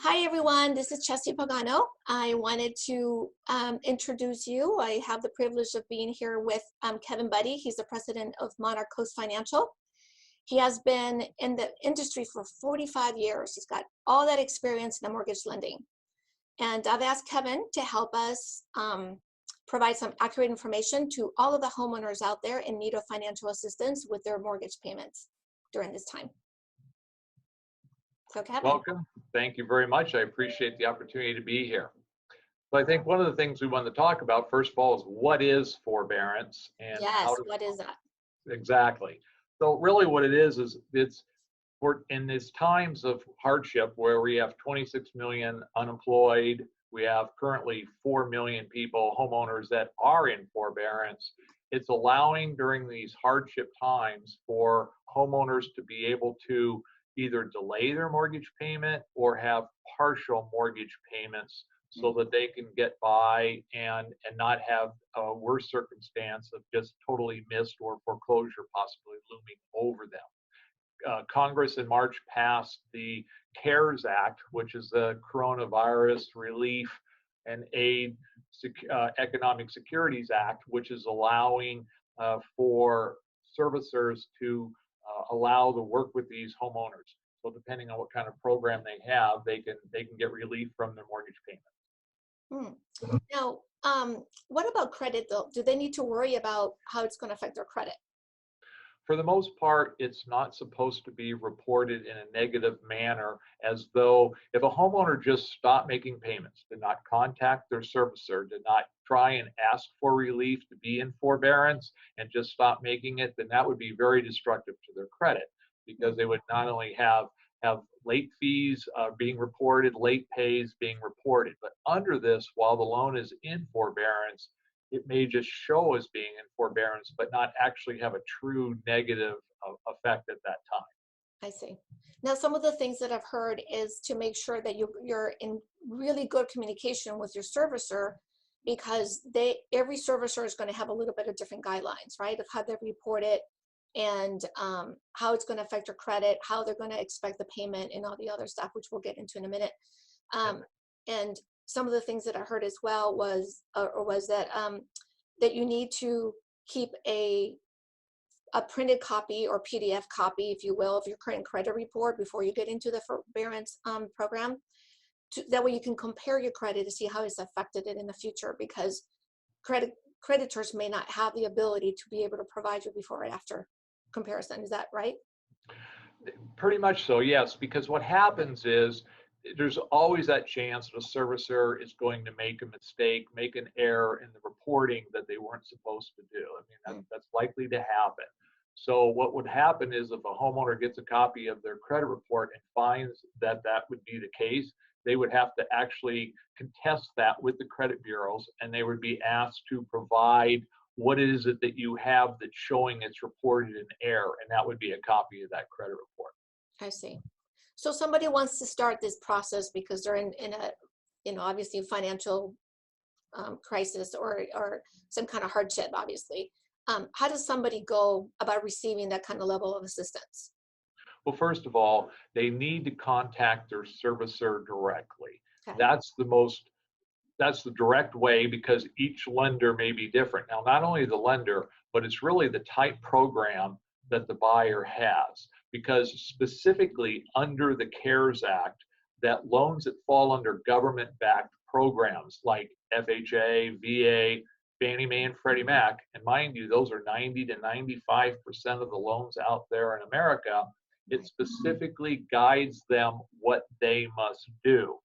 Hi everyone, this is Cesi Pagano. I wanted to introduce you. I have the privilege of being here with Kevin Buddy. He's the president of Monarch Coast Financial. He has been in the industry for 45 years. He's got all that experience in the mortgage lending. And I've asked Kevin to help us provide some accurate information to all of the homeowners out there in need of financial assistance with their mortgage payments during this time. So Kevin. Welcome. Thank you very much. I appreciate the opportunity to be here. So I think one of the things we want to talk about, first of all, is what is forbearance and What is that? Exactly. So really what it is it's for in these times of hardship where we have 26 million unemployed, we have currently 4 million people, homeowners that are in forbearance. It's allowing during these hardship times for homeowners to be able to either delay their mortgage payment or have partial mortgage payments so that they can get by and not have a worse circumstance of just totally missed or foreclosure possibly looming over them. Congress in March passed the CARES Act, which is the Coronavirus Relief and Aid Economic Securities Act, which is allowing for servicers to allow the work with these homeowners. So depending on what kind of program they have, they can get relief from their mortgage payment. Now, what about credit though? Do they need to worry about how it's going to affect their credit? For the most part, it's not supposed to be reported in a negative manner, as though if a homeowner just stopped making payments, did not contact their servicer, did not try and ask for relief to be in forbearance and just stop making it, then that would be very destructive to their credit, because they would not only have late fees being reported, late pays being reported, but under this, while the loan is in forbearance, it may just show as being in forbearance, but not actually have a true negative effect at that time. I see. Now, some of the things that I've heard is to make sure that you're in really good communication with your servicer, because every servicer is going to have a little bit of different guidelines, right, of how they report it and how it's going to affect your credit, how they're going to expect the payment, and all the other stuff, which we'll get into in a minute. And some of the things that I heard as well was that you need to keep a printed copy or PDF copy, if you will, of your current credit report before you get into the forbearance program. That way you can compare your credit to see how it's affected it in the future, because creditors may not have the ability to be able to provide you before and after comparison. Is that right? Pretty much so, yes, because what happens is there's always that chance that a servicer is going to make a mistake, make an error in the reporting that they weren't supposed to do. I mean, that's likely to happen. So what would happen is if a homeowner gets a copy of their credit report and finds that that would be the case, they would have to actually contest that with the credit bureaus, and they would be asked to provide what is it that you have that's showing it's reported in error, and that would be a copy of that credit report. I see. So somebody wants to start this process because they're in a, obviously financial crisis or some kind of hardship, obviously. How does somebody go about receiving that kind of level of assistance? Well, first of all, they need to contact their servicer directly. Okay. That's the direct way, because each lender may be different. Now, not only the lender, but it's really the type program that the buyer has. Because specifically under the CARES Act, that loans that fall under government-backed programs like FHA, VA, Fannie Mae, and Freddie Mac, and mind you, those are 90 to 95% of the loans out there in America, it specifically guides them what they must do.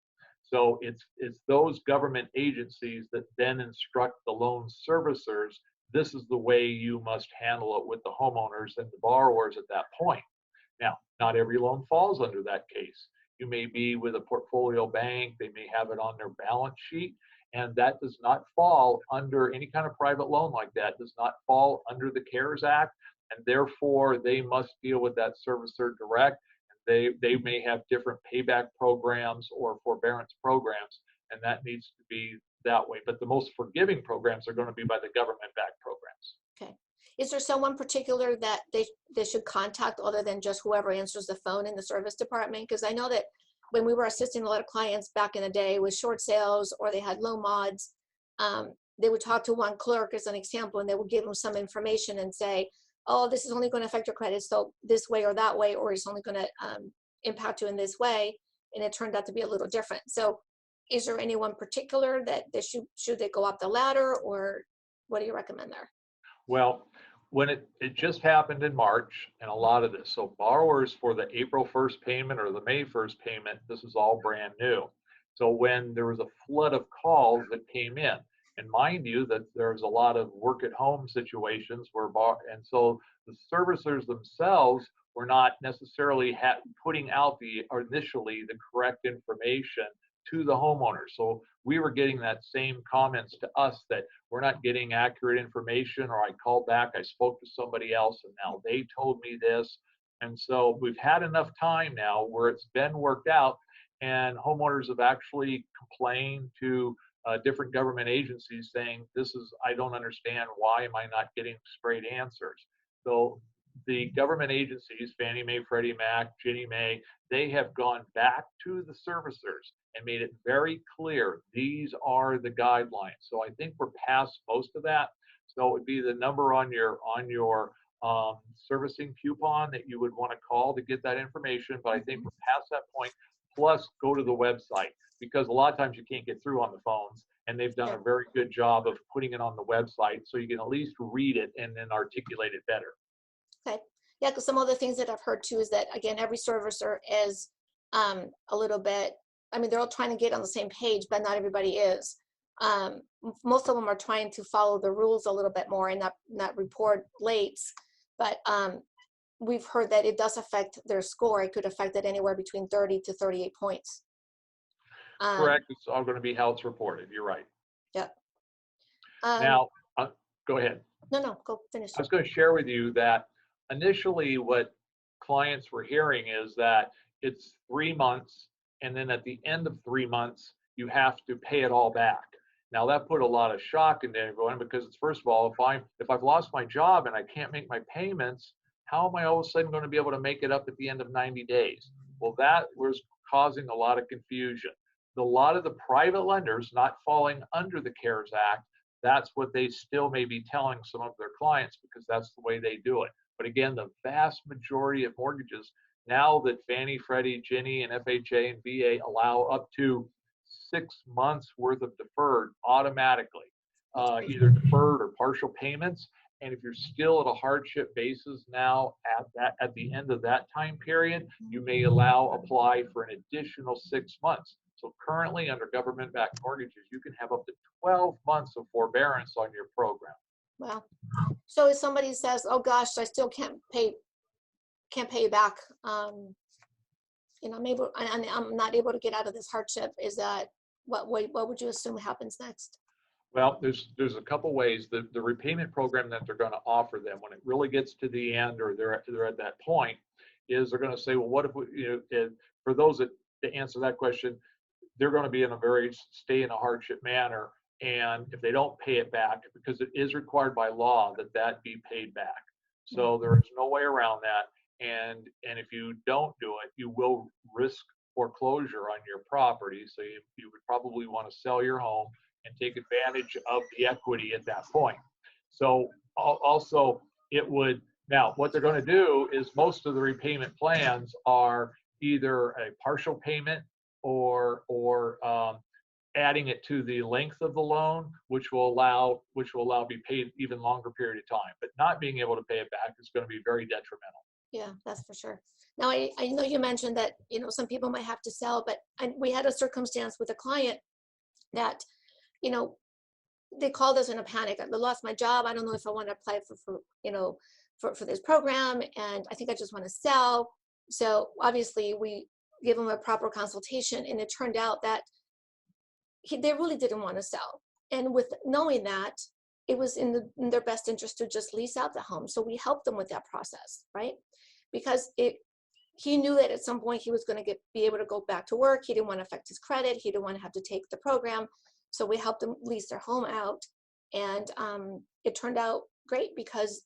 So it's those government agencies that then instruct the loan servicers, this is the way you must handle it with the homeowners and the borrowers at that point. Now, not every loan falls under that case. You may be with a portfolio bank, they may have it on their balance sheet, and that does not fall under any kind of private loan like that, does not fall under the CARES Act, and therefore they must deal with that servicer direct. And they may have different payback programs or forbearance programs, and that needs to be that way. But the most forgiving programs are going to be by the government-backed programs. Okay. Is there someone particular that they should contact other than just whoever answers the phone in the service department? Because I know that when we were assisting a lot of clients back in the day with short sales, or they had low mods, they would talk to one clerk as an example, and they would give them some information and say, oh, this is only going to affect your credit so this way or that way, or it's only going to impact you in this way. And it turned out to be a little different. So is there anyone particular that they should they go up the ladder, or what do you recommend there? Well, when it just happened in March, and a lot of this, so borrowers for the April 1st payment or the May 1st payment, this is all brand new. So when there was a flood of calls that came in, and mind you that there's a lot of work at home situations where and so the servicers themselves were not necessarily putting out initially the correct information to the homeowner. So we were getting that same comments to us that we're not getting accurate information, or I called back, I spoke to somebody else, and now they told me this. And so we've had enough time now where it's been worked out, and homeowners have actually complained to different government agencies saying, I don't understand, why am I not getting straight answers? So the government agencies, Fannie Mae, Freddie Mac, Ginnie Mae, they have gone back to the servicers and made it very clear, these are the guidelines. So I think we're past most of that. So it would be the number on your servicing coupon that you would want to call to get that information. But I think we're past that point. Plus, go to the website, because a lot of times you can't get through on the phones, and they've done a very good job of putting it on the website so you can at least read it and then articulate it better. Okay. Yeah, because some of the things that I've heard too is that, again, every servicer is a little bit, I mean, they're all trying to get on the same page, but not everybody is. Most of them are trying to follow the rules a little bit more and not report late. But we've heard that it does affect their score. It could affect it anywhere between 30 to 38 points. Correct. It's all going to be how it's reported. You're right. Yep. Now, go ahead. No, go finish. I was going to share with you that initially what clients were hearing is that it's 3 months, and then at the end of 3 months, you have to pay it all back. Now that put a lot of shock into everyone, because it's, first of all, if I've lost my job and I can't make my payments, how am I all of a sudden going to be able to make it up at the end of 90 days? Well, that was causing a lot of confusion. A lot of the private lenders not falling under the CARES Act, that's what they still may be telling some of their clients, because that's the way they do it. But again, the vast majority of mortgages, now that Fannie, Freddie, Ginnie, and FHA and VA allow up to 6 months worth of deferred automatically, either deferred or partial payments. And if you're still at a hardship basis now at the end of that time period, you may apply for an additional 6 months. So currently, under government-backed mortgages, you can have up to 12 months of forbearance on your program. Wow. So if somebody says, "Oh gosh, I still can't pay you back," I'm not able to get out of this hardship, is that what would you assume happens next? Well, there's a couple ways. The repayment program that they're going to offer them when it really gets to the end, or they're at that point, is they're going to say, well, what if for those that to answer that question, they're going to be in stay in a hardship manner, and if they don't pay it back, because it is required by law that be paid back. So there is no way around that. And if you don't do it, you will risk foreclosure on your property. So you would probably want to sell your home and take advantage of the equity at that point. So also now what they're going to do is most of the repayment plans are either a partial payment or adding it to the length of the loan, which will allow be paid even longer period of time. But not being able to pay it back is going to be very detrimental. Yeah, that's for sure. Now, I know you mentioned that, some people might have to sell, but we had a circumstance with a client that, they called us in a panic. I lost my job. I don't know if I want to apply for this program, and I think I just want to sell. So obviously we give them a proper consultation, and it turned out that they really didn't want to sell. And with knowing that, it was in their best interest to just lease out the home. So we helped them with that process, right? Because he knew that at some point he was going to be able to go back to work. He didn't want to affect his credit. He didn't want to have to take the program. So we helped them lease their home out. And it turned out great, because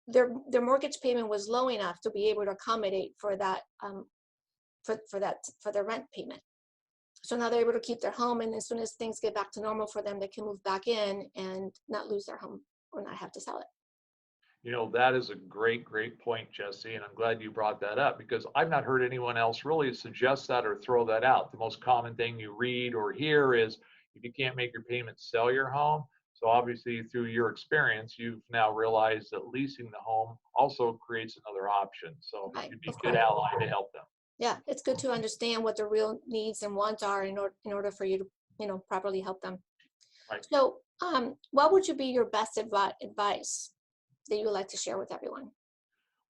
their mortgage payment was low enough to be able to accommodate for that for their rent payment. So now they're able to keep their home, and as soon as things get back to normal for them, they can move back in and not lose their home or not have to sell it. That is a great, great point, Jesse, and I'm glad you brought that up because I've not heard anyone else really suggest that or throw that out. The most common thing you read or hear is if you can't make your payments, sell your home. So obviously, through your experience, you've now realized that leasing the home also creates another option. So Right, you'd be of a good course. ally to help them. Yeah, it's good to understand what the real needs and wants are in order for you to, properly help them. Right. So, what would you be your best advice that you would like to share with everyone?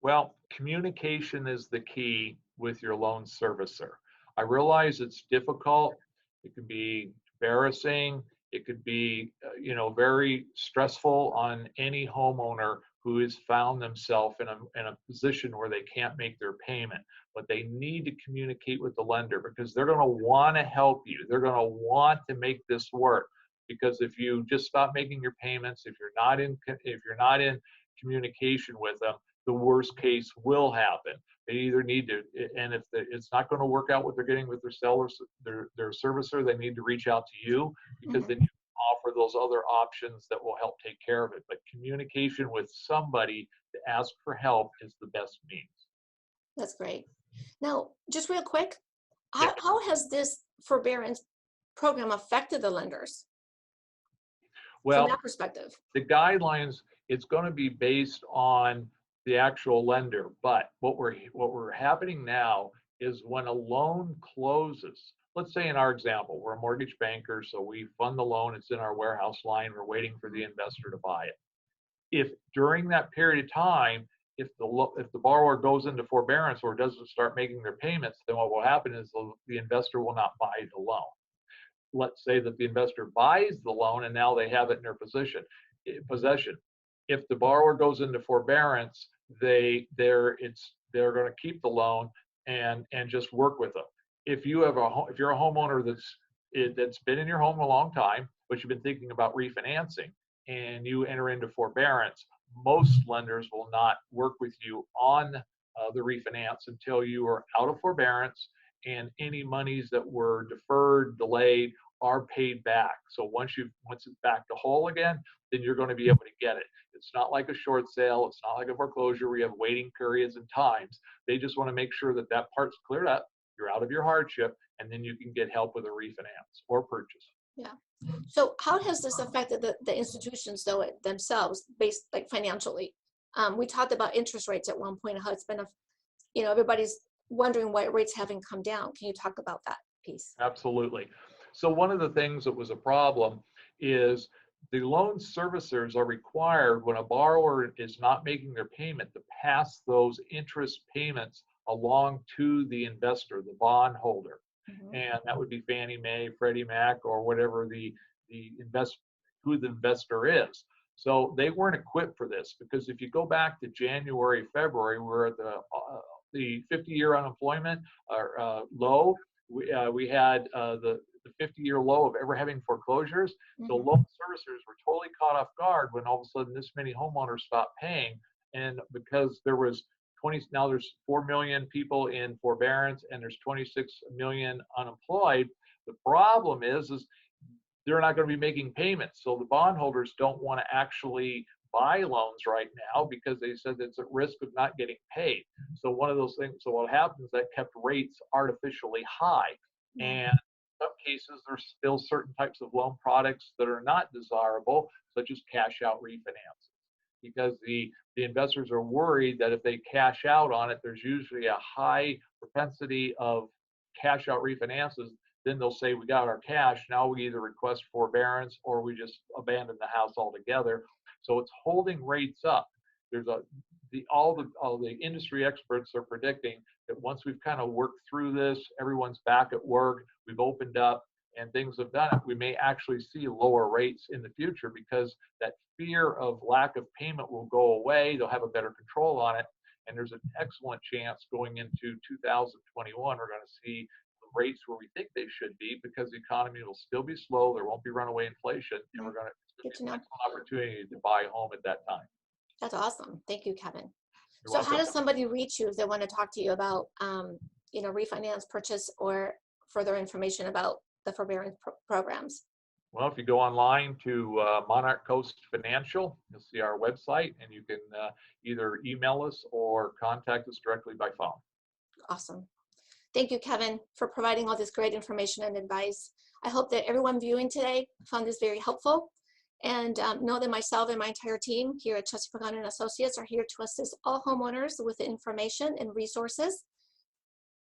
Well, communication is the key with your loan servicer. I realize it's difficult. It can be embarrassing. It could be, very stressful on any homeowner who has found themselves in a position where they can't make their payment. But they need to communicate with the lender because they're going to want to help you. They're going to want to make this work. Because if you just stop making your payments, if you're not in communication with them, the worst case will happen. They either need to, and if it's not going to work out what they're getting with their sellers, their servicer, they need to reach out to you because then you offer those other options that will help take care of it. But communication with somebody to ask for help is the best means. That's great. Now, just real quick, Yeah. how has this forbearance program affected the lenders from Well, that perspective? the guidelines, it's going to be based on the actual lender. But what we're happening now is when a loan closes, let's say in our example, we're a mortgage banker, so we fund the loan, it's in our warehouse line, we're waiting for the investor to buy it. If during that period of time, if the borrower goes into forbearance or doesn't start making their payments, then what will happen is the investor will not buy the loan. Let's say that the investor buys the loan and now they have it in their possession. If the borrower goes into forbearance, they're going to keep the loan and just work with them. If you're a homeowner that's been in your home a long time, but you've been thinking about refinancing and you enter into forbearance, most lenders will not work with you on the refinance until you are out of forbearance and any monies that were deferred, delayed, are paid back. So once it's back to whole again, then you're going to be able to get it. It's not like a short sale. It's not like a foreclosure where you have waiting periods and times. They just want to make sure that part's cleared up, you're out of your hardship, and then you can get help with a refinance or purchase. Yeah. So how has this affected the institutions though themselves, based like financially? We talked about interest rates at one point, how it's been everybody's wondering why rates haven't come down. Can you talk about that piece? Absolutely. So one of the things that was a problem is the loan servicers are required when a borrower is not making their payment to pass those interest payments along to the investor, the bondholder. And that would be Fannie Mae, Freddie Mac, or whatever who the investor is. So they weren't equipped for this because if you go back to January, February, we're at the 50-year unemployment low. We had the 50-year low of ever having foreclosures. So loan servicers were totally caught off guard when all of a sudden this many homeowners stopped paying. And because now there's 4 million people in forbearance and there's 26 million unemployed. The problem is they're not going to be making payments. So the bondholders don't want to actually buy loans right now because they said it's at risk of not getting paid. So one of those things, so what happens is that kept rates artificially high. And in some cases, there's still certain types of loan products that are not desirable, such as cash out refinances. Because the investors are worried that if they cash out on it, there's usually a high propensity of cash out refinances. Then they'll say, we got our cash, now we either request forbearance or we just abandon the house altogether. So it's holding rates up. There's all the industry experts are predicting that once we've kind of worked through this, everyone's back at work, we've opened up and things have done it, we may actually see lower rates in the future because that fear of lack of payment will go away. They'll have a better control on it. And there's an excellent chance going into 2021, we're going to see the rates where we think they should be because the economy will still be slow. There won't be runaway inflation. And we're going to get an excellent opportunity to buy a home at that time. That's awesome. Thank you, Kevin. You're So welcome. how does somebody reach you if they want to talk to you about, refinance, purchase, or further information about the forbearance programs. Well, if you go online to Monarch Coast Financial, you'll see our website, and you can either email us or contact us directly by phone. Awesome. Thank you, Kevin, for providing all this great information and advice. I hope that everyone viewing today found this very helpful, and know that myself and my entire team here at Cesi Pagano Associates are here to assist all homeowners with information and resources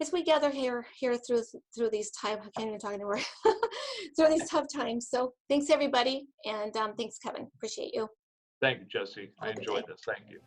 as we gather here through these times. I can't even talk anymore. Through these tough times. So thanks, everybody, and thanks, Kevin. Appreciate you. Thank you, Jesse. I Have a good enjoyed day. this. Thank you.